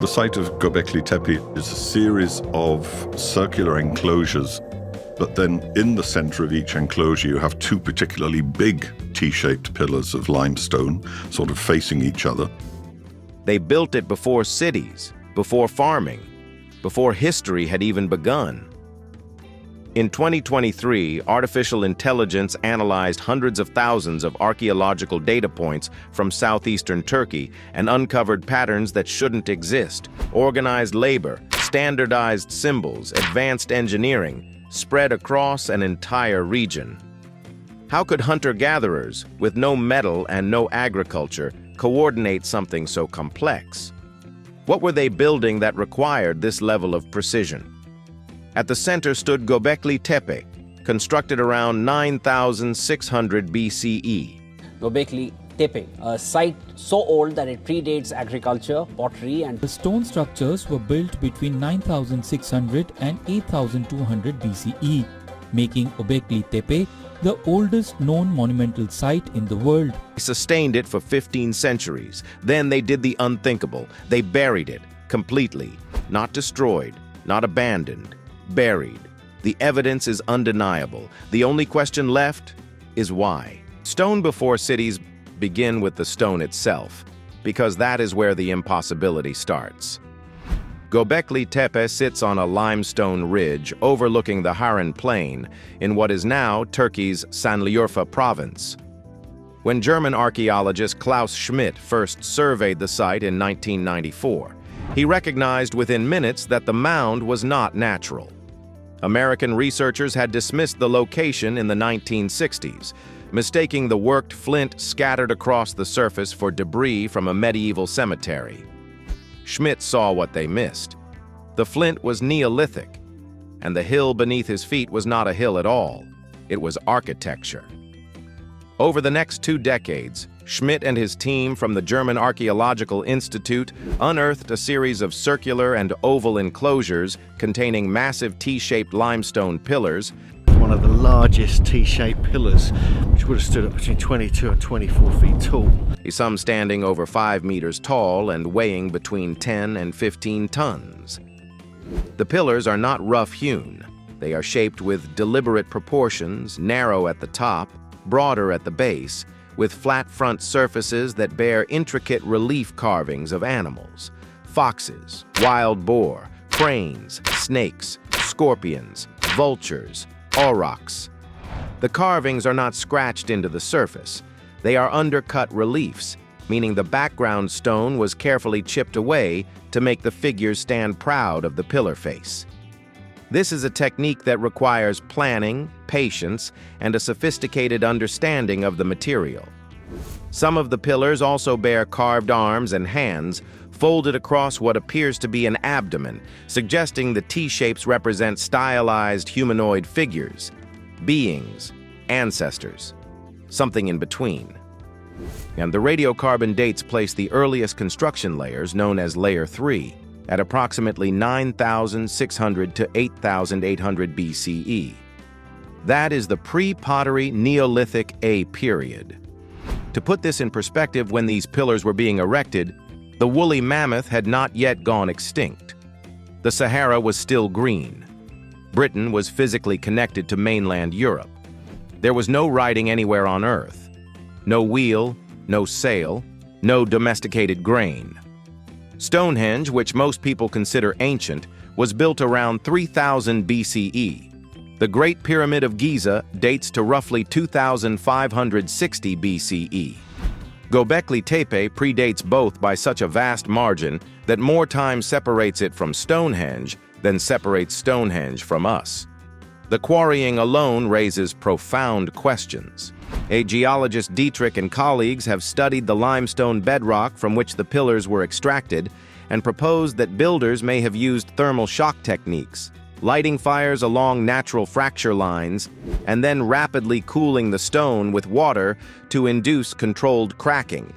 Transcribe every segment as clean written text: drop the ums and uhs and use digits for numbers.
The site of Göbekli Tepe is a series of circular enclosures, but then in the center of each enclosure you have two particularly big T-shaped pillars of limestone, sort of facing each other. They built it before cities, before farming, before history had even begun. In 2023, artificial intelligence analyzed hundreds of thousands of archaeological data points from southeastern Turkey and uncovered patterns that shouldn't exist. Organized labor, standardized symbols, advanced engineering spread across an entire region. How could hunter-gatherers, with no metal and no agriculture, coordinate something so complex? What were they building that required this level of precision? At the center stood Gobekli Tepe, constructed around 9,600 BCE. Göbekli Tepe, a site so old that it predates agriculture, pottery, and The stone structures were built between 9,600 and 8,200 BCE, making Göbekli Tepe the oldest known monumental site in the world. They sustained it for 15 centuries. Then they did the unthinkable. They buried it completely, not destroyed, not abandoned. Buried. The evidence is undeniable. The only question left is why. Stone before cities begin with the stone itself, because that is where the impossibility starts. Göbekli Tepe sits on a limestone ridge overlooking the Harran Plain in what is now Turkey's Şanlıurfa province. When German archaeologist Klaus Schmidt first surveyed the site in 1994, he recognized within minutes that the mound was not natural. American researchers had dismissed the location in the 1960s, mistaking the worked flint scattered across the surface for debris from a medieval cemetery. Schmidt saw what they missed. The flint was Neolithic, and the hill beneath his feet was not a hill at all. It was architecture. Over the next 2 decades, Schmidt and his team from the German Archaeological Institute unearthed a series of circular and oval enclosures containing massive T-shaped limestone pillars. One of the largest T-shaped pillars, which would have stood up between 22 and 24 feet tall. Some standing over 5 meters tall and weighing between 10 and 15 tons. The pillars are not rough-hewn. They are shaped with deliberate proportions, narrow at the top, broader at the base, with flat front surfaces that bear intricate relief carvings of animals: foxes, wild boar, cranes, snakes, scorpions, vultures, aurochs. The carvings are not scratched into the surface. They are undercut reliefs, meaning the background stone was carefully chipped away to make the figures stand proud of the pillar face. This is a technique that requires planning, patience, and a sophisticated understanding of the material. Some of the pillars also bear carved arms and hands folded across what appears to be an abdomen, suggesting the T-shapes represent stylized humanoid figures, beings, ancestors, something in between. And the radiocarbon dates place the earliest construction layers, known as Layer 3, at approximately 9,600 to 8,800 BCE. That is the pre-pottery Neolithic A period. To put this in perspective, when these pillars were being erected, the woolly mammoth had not yet gone extinct. The Sahara was still green. Britain was physically connected to mainland Europe. There was no riding anywhere on Earth. No wheel, no sail, no domesticated grain. Stonehenge, which most people consider ancient, was built around 3000 BCE. The Great Pyramid of Giza dates to roughly 2560 BCE. Göbekli Tepe predates both by such a vast margin that more time separates it from Stonehenge than separates Stonehenge from us. The quarrying alone raises profound questions. A geologist Dietrich and colleagues have studied the limestone bedrock from which the pillars were extracted and proposed that builders may have used thermal shock techniques, lighting fires along natural fracture lines and then rapidly cooling the stone with water to induce controlled cracking.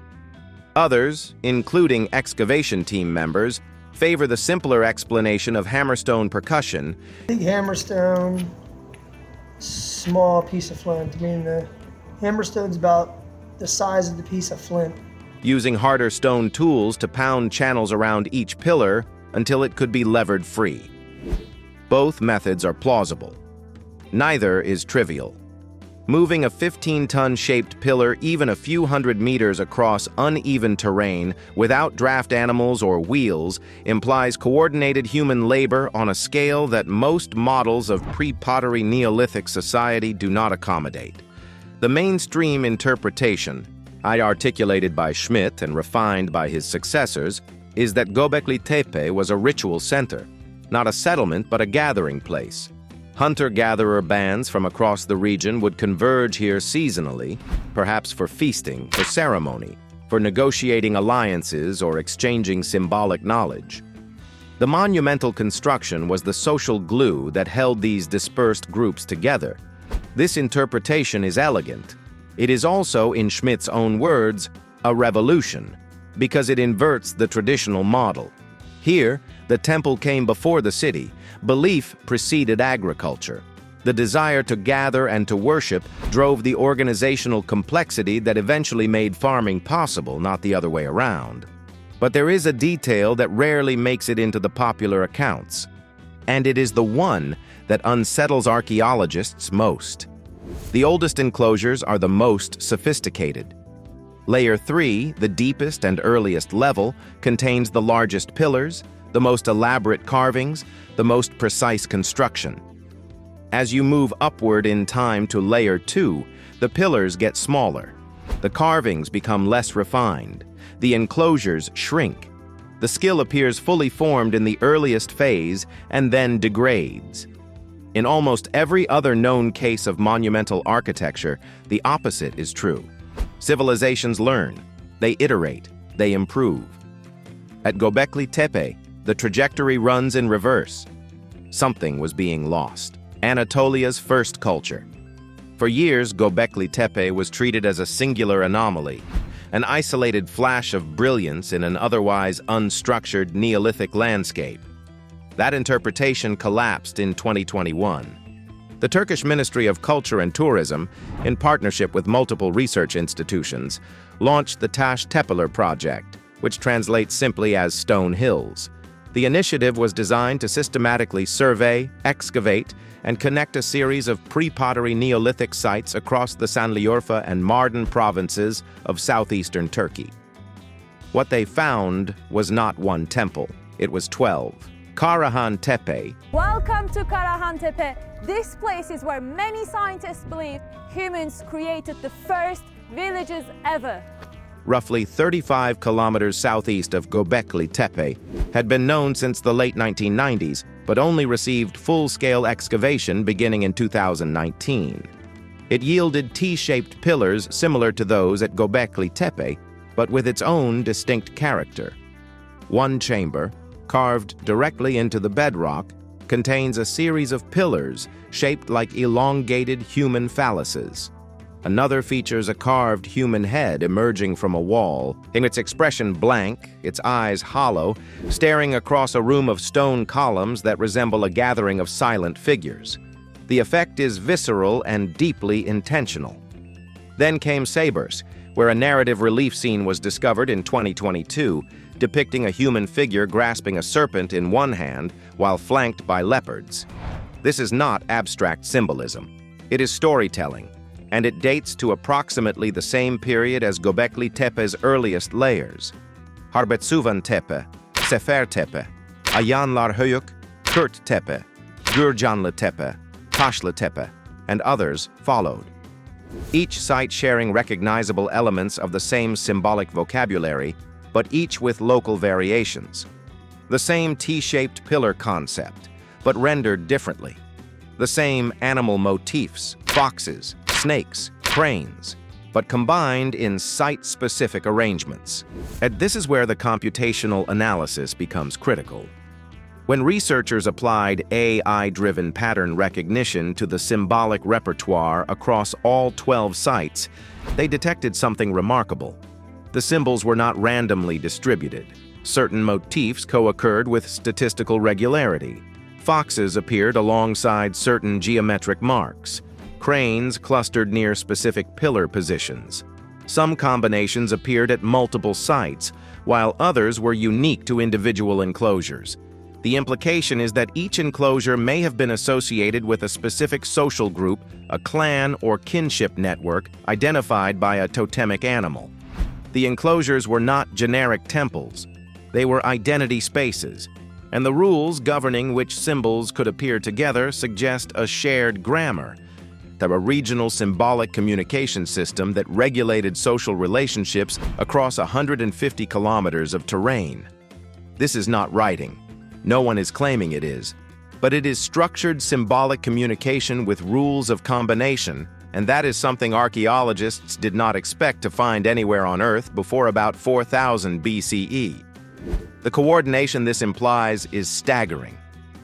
Others, including excavation team members, favor the simpler explanation of hammerstone percussion. Big hammerstone, small piece of flint. I mean, the hammerstone's about the size of the piece of flint. using harder stone tools to pound channels around each pillar until it could be levered free. Both methods are plausible. Neither is trivial. Moving a 15-ton shaped pillar even a few hundred meters across uneven terrain without draft animals or wheels implies coordinated human labor on a scale that most models of pre-pottery Neolithic society do not accommodate. The mainstream interpretation, articulated by Schmidt and refined by his successors, is that Gobekli Tepe was a ritual center, not a settlement but a gathering place. Hunter-gatherer bands from across the region would converge here seasonally, perhaps for feasting, for ceremony, for negotiating alliances or exchanging symbolic knowledge. The monumental construction was the social glue that held these dispersed groups together. This interpretation is elegant. It is also, in Schmidt's own words, a revolution, because it inverts the traditional model. Here, the temple came before the city. Belief preceded agriculture. The desire to gather and to worship drove the organizational complexity that eventually made farming possible, not the other way around. But there is a detail that rarely makes it into the popular accounts, and it is the one that unsettles archaeologists most. The oldest enclosures are the most sophisticated. Layer 3, the deepest and earliest level, contains the largest pillars, the most elaborate carvings, the most precise construction. As you move upward in time to Layer 2, the pillars get smaller. The carvings become less refined. The enclosures shrink. The skill appears fully formed in the earliest phase and then degrades. In almost every other known case of monumental architecture, the opposite is true. Civilizations learn, they iterate, they improve. At Gobekli Tepe, the trajectory runs in reverse. Something was being lost. Anatolia's first culture. For years, Gobekli Tepe was treated as a singular anomaly, an isolated flash of brilliance in an otherwise unstructured Neolithic landscape. That interpretation collapsed in 2021. The Turkish Ministry of Culture and Tourism, in partnership with multiple research institutions, launched the Tash Tepellar project, which translates simply as Stone Hills. The initiative was designed to systematically survey, excavate, and connect a series of pre-pottery Neolithic sites across the Sanliurfa and Mardin provinces of southeastern Turkey. What they found was not one temple, it was 12. Karahan Tepe. Welcome to Karahan Tepe. This place is where many scientists believe humans created the first villages ever. Roughly 35 kilometers southeast of Gobekli Tepe, had been known since the late 1990s, but only received full-scale excavation beginning in 2019. It yielded T-shaped pillars similar to those at Gobekli Tepe, but with its own distinct character. One chamber, carved directly into the bedrock, contains a series of pillars shaped like elongated human phalluses. Another features a carved human head emerging from a wall, in its expression blank, its eyes hollow, staring across a room of stone columns that resemble a gathering of silent figures. The effect is visceral and deeply intentional. Then came Sabers, where a narrative relief scene was discovered in 2022, depicting a human figure grasping a serpent in one hand while flanked by leopards. This is not abstract symbolism. It is storytelling, and it dates to approximately the same period as Gobekli Tepe's earliest layers. Harbetsuvan Tepe, Sefer Tepe, Ayanlar Höyük, Kurt Tepe, Gürcanlı Tepe, Taşlı Tepe, and others followed. Each site sharing recognizable elements of the same symbolic vocabulary, but each with local variations. The same T-shaped pillar concept, but rendered differently. The same animal motifs, foxes, snakes, cranes, but combined in site-specific arrangements. And this is where the computational analysis becomes critical. When researchers applied AI-driven pattern recognition to the symbolic repertoire across all 12 sites, they detected something remarkable. The symbols were not randomly distributed. Certain motifs co-occurred with statistical regularity. Foxes appeared alongside certain geometric marks. Cranes clustered near specific pillar positions. Some combinations appeared at multiple sites, while others were unique to individual enclosures. The implication is that each enclosure may have been associated with a specific social group, a clan or kinship network identified by a totemic animal. The enclosures were not generic temples. They were identity spaces, and the rules governing which symbols could appear together suggest a shared grammar, a regional symbolic communication system that regulated social relationships across 150 kilometers of terrain. This is not writing. No one is claiming it is, but it is structured symbolic communication with rules of combination, and that is something archaeologists did not expect to find anywhere on Earth before about 4000 BCE. The coordination this implies is staggering.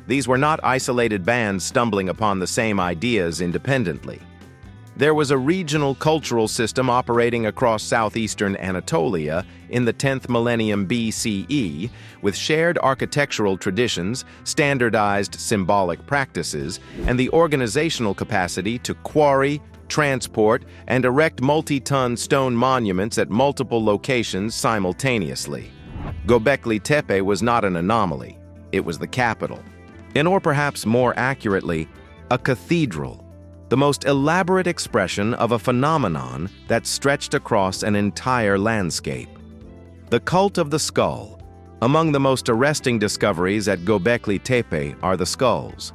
These were not isolated bands stumbling upon the same ideas independently. There was a regional cultural system operating across southeastern Anatolia in the 10th millennium BCE, with shared architectural traditions, standardized symbolic practices, and the organizational capacity to quarry, transport, and erect multi-ton stone monuments at multiple locations simultaneously. Gobekli Tepe was not an anomaly. It was the capital. Or perhaps more accurately, a cathedral, the most elaborate expression of a phenomenon that stretched across an entire landscape. The cult of the skull. Among the most arresting discoveries at Gobekli Tepe are the skulls.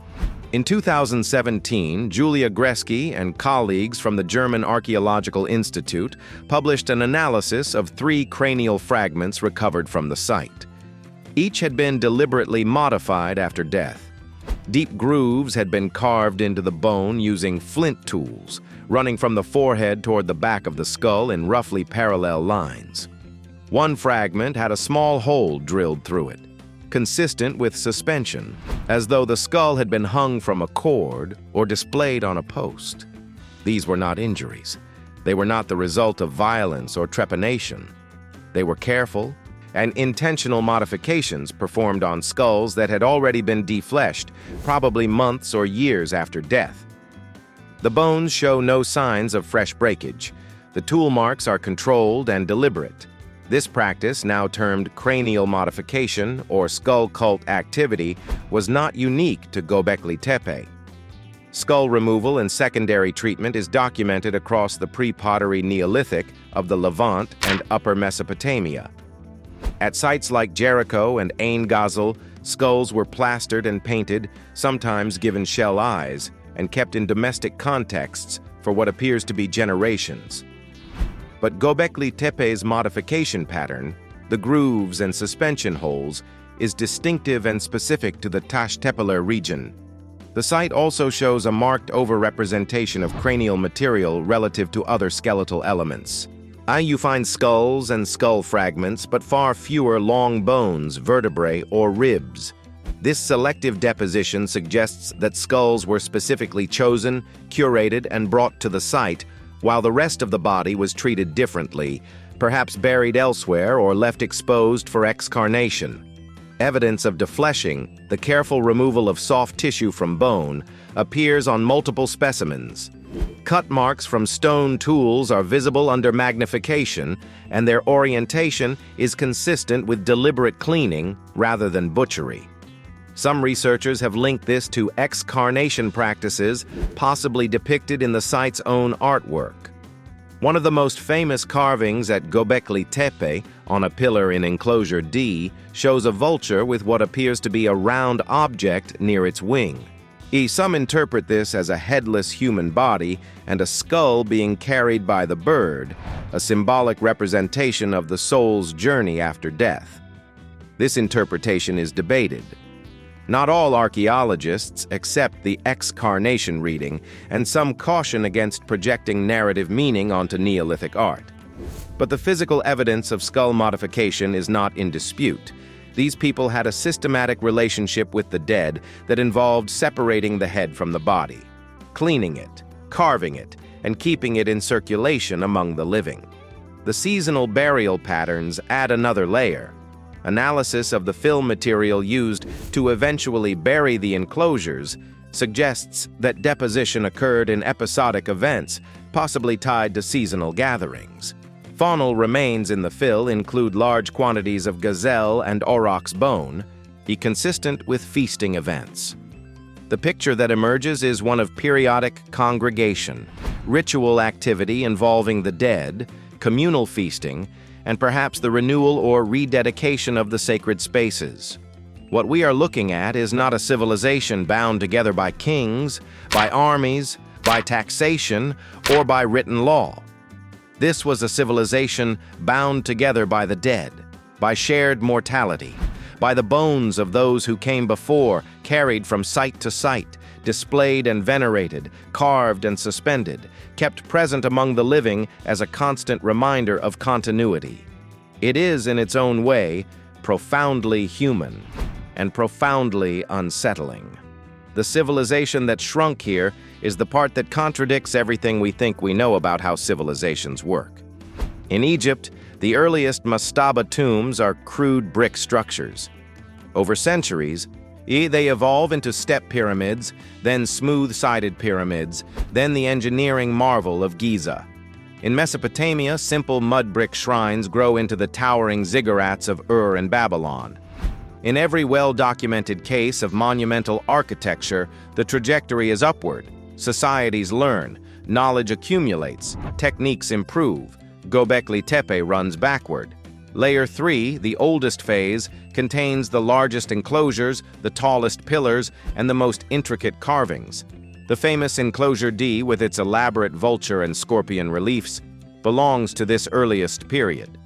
In 2017, Julia Gresky and colleagues from the German Archaeological Institute published an analysis of 3 cranial fragments recovered from the site. Each had been deliberately modified after death. Deep grooves had been carved into the bone using flint tools, running from the forehead toward the back of the skull in roughly parallel lines. One fragment had a small hole drilled through it, consistent with suspension, as though the skull had been hung from a cord or displayed on a post. These were not injuries. They were not the result of violence or trepanation. They were careful and intentional modifications performed on skulls that had already been defleshed, probably months or years after death. The bones show no signs of fresh breakage. The tool marks are controlled and deliberate. This practice, now termed cranial modification or skull cult activity, was not unique to Gobekli Tepe. Skull removal and secondary treatment is documented across the pre-pottery Neolithic of the Levant and Upper Mesopotamia. At sites like Jericho and Ain Ghazal, skulls were plastered and painted, sometimes given shell eyes, and kept in domestic contexts for what appears to be generations. But Gobekli Tepe's modification pattern, the grooves and suspension holes, is distinctive and specific to the Tash Tepellar region. The site also shows a marked overrepresentation of cranial material relative to other skeletal elements. You find skulls and skull fragments, but far fewer long bones, vertebrae, or ribs. This selective deposition suggests that skulls were specifically chosen, curated, and brought to the site, while the rest of the body was treated differently, perhaps buried elsewhere or left exposed for excarnation. Evidence of defleshing, the careful removal of soft tissue from bone, appears on multiple specimens. Cut marks from stone tools are visible under magnification, and their orientation is consistent with deliberate cleaning rather than butchery. Some researchers have linked this to excarnation practices, possibly depicted in the site's own artwork. One of the most famous carvings at Gobekli Tepe, on a pillar in enclosure D, shows a vulture with what appears to be a round object near its wing. Some interpret this as a headless human body and a skull being carried by the bird, a symbolic representation of the soul's journey after death. This interpretation is debated. Not all archaeologists accept the excarnation reading, and some caution against projecting narrative meaning onto Neolithic art. But the physical evidence of skull modification is not in dispute. These people had a systematic relationship with the dead that involved separating the head from the body, cleaning it, carving it, and keeping it in circulation among the living. The seasonal burial patterns add another layer. Analysis of the fill material used to eventually bury the enclosures suggests that deposition occurred in episodic events, possibly tied to seasonal gatherings. Faunal remains in the fill include large quantities of gazelle and aurochs bone, consistent with feasting events. The picture that emerges is one of periodic congregation, ritual activity involving the dead, communal feasting, and perhaps the renewal or rededication of the sacred spaces. What we are looking at is not a civilization bound together by kings, by armies, by taxation, or by written law. This was a civilization bound together by the dead, by shared mortality, by the bones of those who came before, carried from site to site, displayed and venerated, carved and suspended, kept present among the living as a constant reminder of continuity. It is, in its own way, profoundly human and profoundly unsettling. The civilization that shrunk here is the part that contradicts everything we think we know about how civilizations work. In Egypt, the earliest mastaba tombs are crude brick structures. Over centuries, they evolve into step pyramids, then smooth-sided pyramids, then the engineering marvel of Giza. In Mesopotamia, simple mud brick shrines grow into the towering ziggurats of Ur and Babylon. In every well-documented case of monumental architecture, the trajectory is upward. Societies learn, knowledge accumulates, techniques improve. Gobekli Tepe runs backward. Layer 3, the oldest phase, contains the largest enclosures, the tallest pillars, and the most intricate carvings. The famous Enclosure D, with its elaborate vulture and scorpion reliefs, belongs to this earliest period.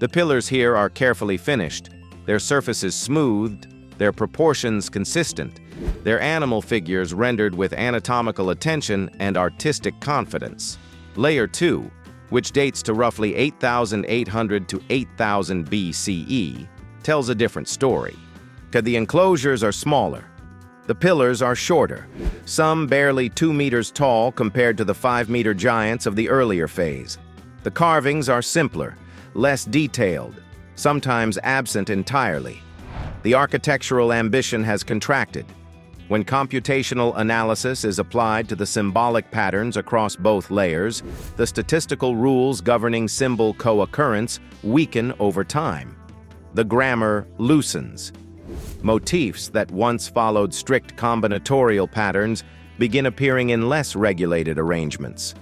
The pillars here are carefully finished, their surfaces smoothed, their proportions consistent, their animal figures rendered with anatomical attention and artistic confidence. Layer 2, which dates to roughly 8,800 to 8,000 BCE, tells a different story. The enclosures are smaller. The pillars are shorter, some barely 2 meters tall compared to the 5-meter giants of the earlier phase. The carvings are simpler, less detailed, sometimes absent entirely. The architectural ambition has contracted. When computational analysis is applied to the symbolic patterns across both layers, the statistical rules governing symbol co-occurrence weaken over time. The grammar loosens. Motifs that once followed strict combinatorial patterns begin appearing in less regulated arrangements.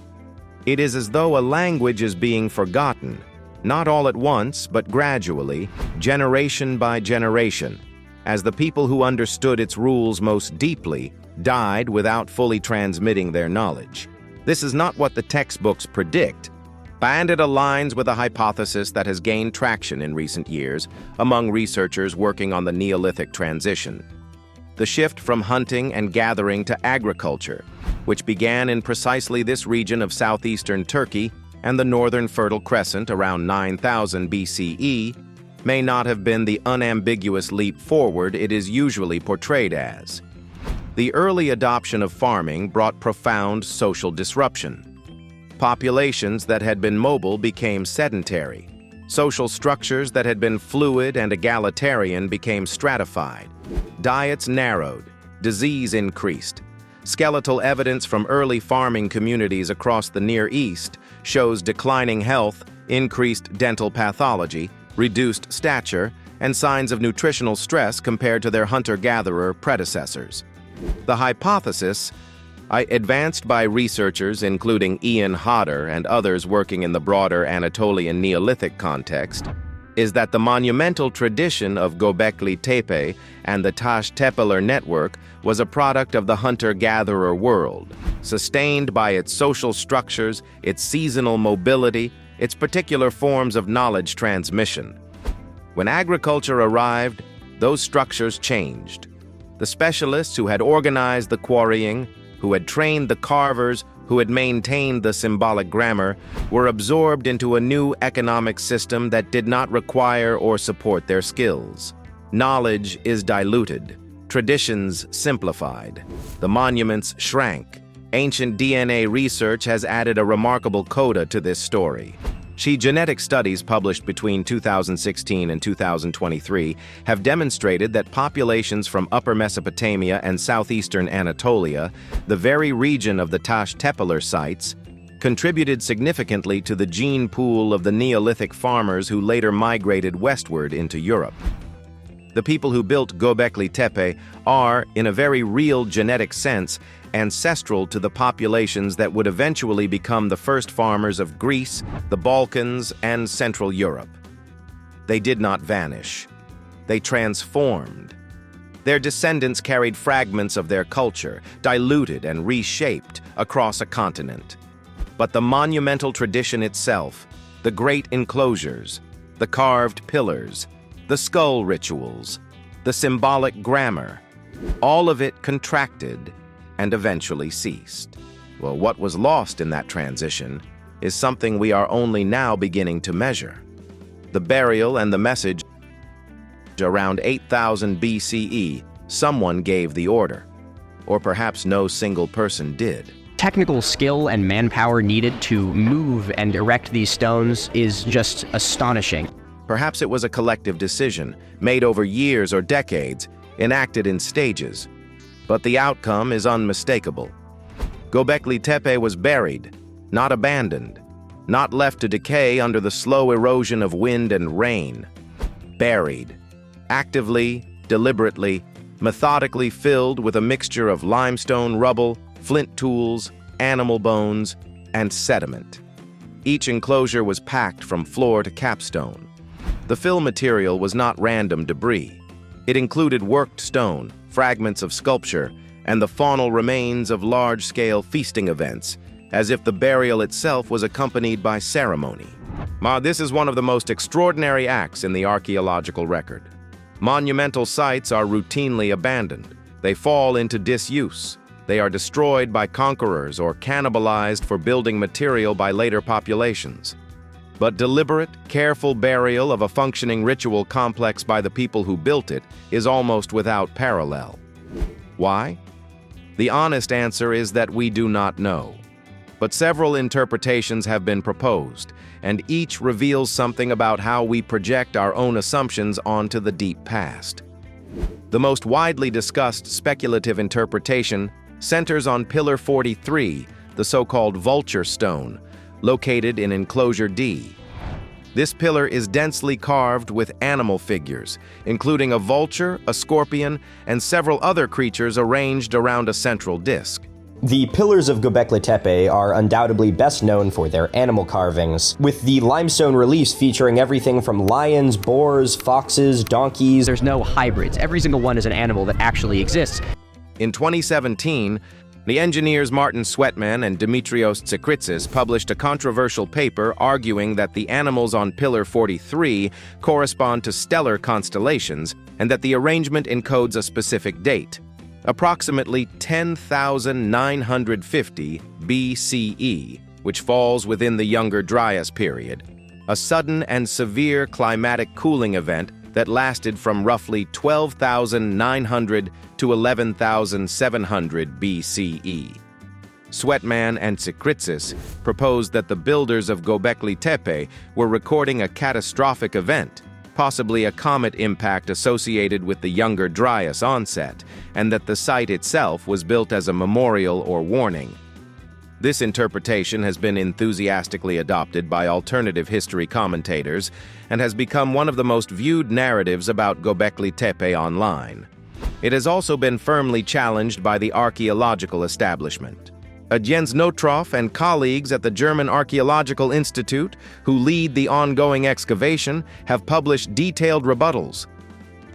It is as though a language is being forgotten, not all at once, but gradually, generation by generation, as the people who understood its rules most deeply died without fully transmitting their knowledge. This is not what the textbooks predict, and it aligns with a hypothesis that has gained traction in recent years among researchers working on the Neolithic transition. The shift from hunting and gathering to agriculture, which began in precisely this region of southeastern Turkey and the northern Fertile Crescent around 9000 BCE, may not have been the unambiguous leap forward it is usually portrayed as. The early adoption of farming brought profound social disruption. Populations that had been mobile became sedentary. Social structures that had been fluid and egalitarian became stratified. Diets narrowed. Disease increased. Skeletal evidence from early farming communities across the Near East shows declining health, increased dental pathology, reduced stature, and signs of nutritional stress compared to their hunter-gatherer predecessors. The hypothesis, advanced by researchers including Ian Hodder and others working in the broader Anatolian Neolithic context, is that the monumental tradition of Göbekli Tepe and the Tash Tepellar network was a product of the hunter-gatherer world, sustained by its social structures, its seasonal mobility, its particular forms of knowledge transmission. When agriculture arrived, those structures changed. The specialists who had organized the quarrying, who had trained the carvers, who had maintained the symbolic grammar, were absorbed into a new economic system that did not require or support their skills. Knowledge is diluted, traditions simplified, the monuments shrank. Ancient DNA research has added a remarkable coda to this story. Genetic studies published between 2016 and 2023 have demonstrated that populations from Upper Mesopotamia and southeastern Anatolia, the very region of the Tash Tepellar sites, contributed significantly to the gene pool of the Neolithic farmers who later migrated westward into Europe. The people who built Gobekli Tepe are, in a very real genetic sense, ancestral to the populations that would eventually become the first farmers of Greece, the Balkans, and Central Europe. They did not vanish. They transformed. Their descendants carried fragments of their culture, diluted and reshaped across a continent. But the monumental tradition itself, the great enclosures, the carved pillars, the skull rituals, the symbolic grammar, all of it contracted and eventually ceased. Well, what was lost in that transition is something we are only now beginning to measure. The burial and the message. Around 8000 BCE, someone gave the order, or perhaps no single person did. Technical skill and manpower needed to move and erect these stones is just astonishing. Perhaps it was a collective decision, made over years or decades, enacted in stages. But the outcome is unmistakable. Gobekli Tepe was buried, not abandoned, not left to decay under the slow erosion of wind and rain. Buried, actively, deliberately, methodically filled with a mixture of limestone rubble, flint tools, animal bones, and sediment. Each enclosure was packed from floor to capstone. The fill material was not random debris. It included worked stone, fragments of sculpture, and the faunal remains of large-scale feasting events, as if the burial itself was accompanied by ceremony. This is one of the most extraordinary acts in the archaeological record. Monumental sites are routinely abandoned. They fall into disuse. They are destroyed by conquerors or cannibalized for building material by later populations. But deliberate, careful burial of a functioning ritual complex by the people who built it is almost without parallel. Why? The honest answer is that we do not know. But several interpretations have been proposed, and each reveals something about how we project our own assumptions onto the deep past. The most widely discussed speculative interpretation centers on Pillar 43, the so-called vulture stone, located in Enclosure D. This pillar is densely carved with animal figures, including a vulture, a scorpion, and several other creatures arranged around a central disc. The pillars of Göbekli Tepe are undoubtedly best known for their animal carvings, with the limestone reliefs featuring everything from lions, boars, foxes, donkeys. There's no hybrids. Every single one is an animal that actually exists. In 2017, the engineers Martin Sweatman and Dimitrios Tsikritsis published a controversial paper arguing that the animals on Pillar 43 correspond to stellar constellations and that the arrangement encodes a specific date, approximately 10,950 BCE, which falls within the Younger Dryas period, a sudden and severe climatic cooling event that lasted from roughly 12,900 to 11,700 BCE. Sweatman and Tsikritsis proposed that the builders of Gobekli Tepe were recording a catastrophic event, possibly a comet impact associated with the Younger Dryas onset, and that the site itself was built as a memorial or warning. This interpretation has been enthusiastically adopted by alternative history commentators and has become one of the most viewed narratives about Gobekli Tepe online. It has also been firmly challenged by the archaeological establishment. Jens Notroff and colleagues at the German Archaeological Institute, who lead the ongoing excavation, have published detailed rebuttals.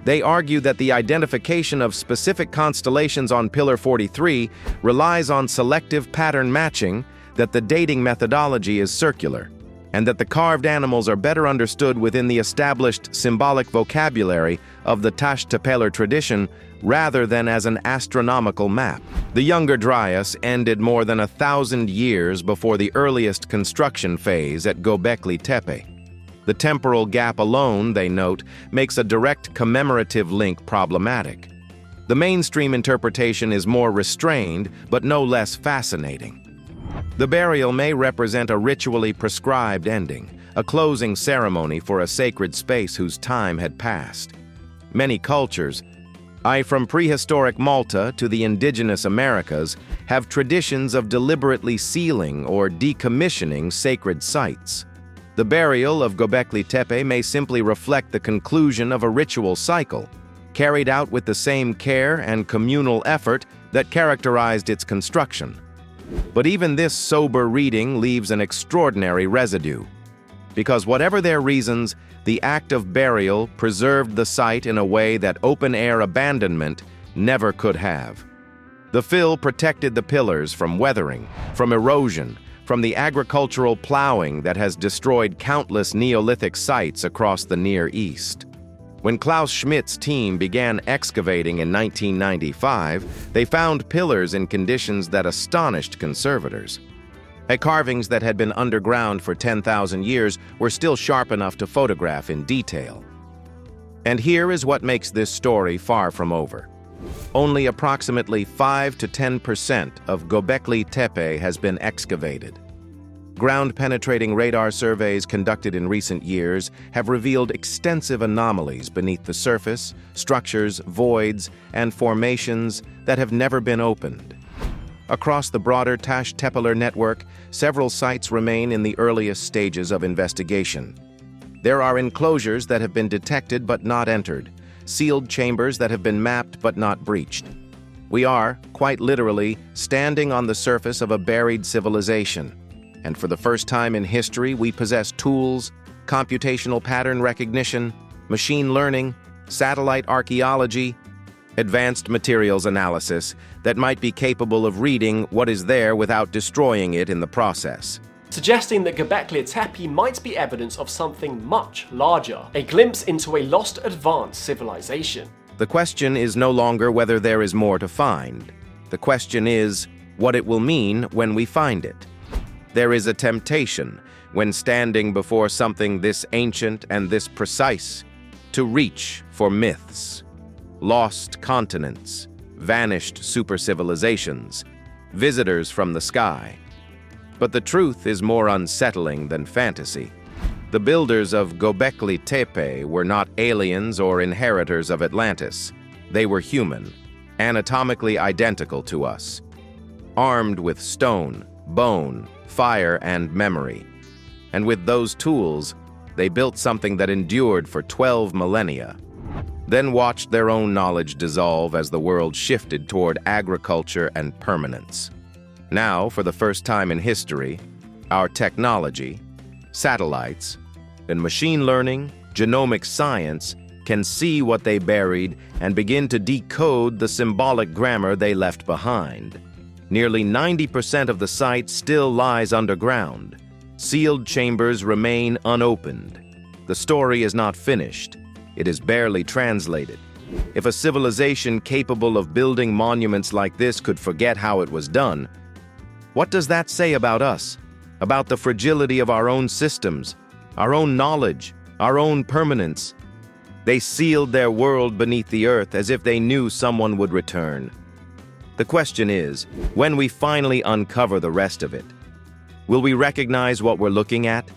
They argue that the identification of specific constellations on Pillar 43 relies on selective pattern matching, that the dating methodology is circular, and that the carved animals are better understood within the established symbolic vocabulary of the Tash Tepellar tradition rather than as an astronomical map. The Younger Dryas ended more than 1,000 years before the earliest construction phase at Gobekli Tepe. The temporal gap alone, they note, makes a direct commemorative link problematic. The mainstream interpretation is more restrained, but no less fascinating. The burial may represent a ritually prescribed ending, a closing ceremony for a sacred space whose time had passed. Many cultures, I, from prehistoric Malta to the indigenous Americas, have traditions of deliberately sealing or decommissioning sacred sites. The burial of Gobekli Tepe may simply reflect the conclusion of a ritual cycle, carried out with the same care and communal effort that characterized its construction. But even this sober reading leaves an extraordinary residue, because whatever their reasons, the act of burial preserved the site in a way that open-air abandonment never could have. The fill protected the pillars from weathering, from erosion, from the agricultural plowing that has destroyed countless Neolithic sites across the Near East. When Klaus Schmidt's team began excavating in 1995, they found pillars in conditions that astonished conservators. Carvings that had been underground for 10,000 years were still sharp enough to photograph in detail. And here is what makes this story far from over. Only approximately 5 to 10% of Gobekli Tepe has been excavated. Ground-penetrating radar surveys conducted in recent years have revealed extensive anomalies beneath the surface, structures, voids, and formations that have never been opened. Across the broader Tash Tepellar network, several sites remain in the earliest stages of investigation. There are enclosures that have been detected but not entered, sealed chambers that have been mapped but not breached. We are, quite literally, standing on the surface of a buried civilization. And for the first time in history, we possess tools, computational pattern recognition, machine learning, satellite archaeology, advanced materials analysis that might be capable of reading what is there without destroying it in the process. Suggesting that Göbekli Tepe might be evidence of something much larger, a glimpse into a lost advanced civilization. The question is no longer whether there is more to find. The question is what it will mean when we find it. There is a temptation, when standing before something this ancient and this precise, to reach for myths, lost continents, vanished super-civilizations, visitors from the sky. But the truth is more unsettling than fantasy. The builders of Gobekli Tepe were not aliens or inheritors of Atlantis. They were human, anatomically identical to us, armed with stone, bone, fire, and memory. And with those tools, they built something that endured for 12 millennia, then watched their own knowledge dissolve as the world shifted toward agriculture and permanence. Now, for the first time in history, our technology, satellites, and machine learning, genomic science can see what they buried and begin to decode the symbolic grammar they left behind. Nearly 90% of the site still lies underground. Sealed chambers remain unopened. The story is not finished. It is barely translated. If a civilization capable of building monuments like this could forget how it was done, what does that say about us? About the fragility of our own systems, our own knowledge, our own permanence? They sealed their world beneath the earth as if they knew someone would return. The question is, when we finally uncover the rest of it, will we recognize what we're looking at?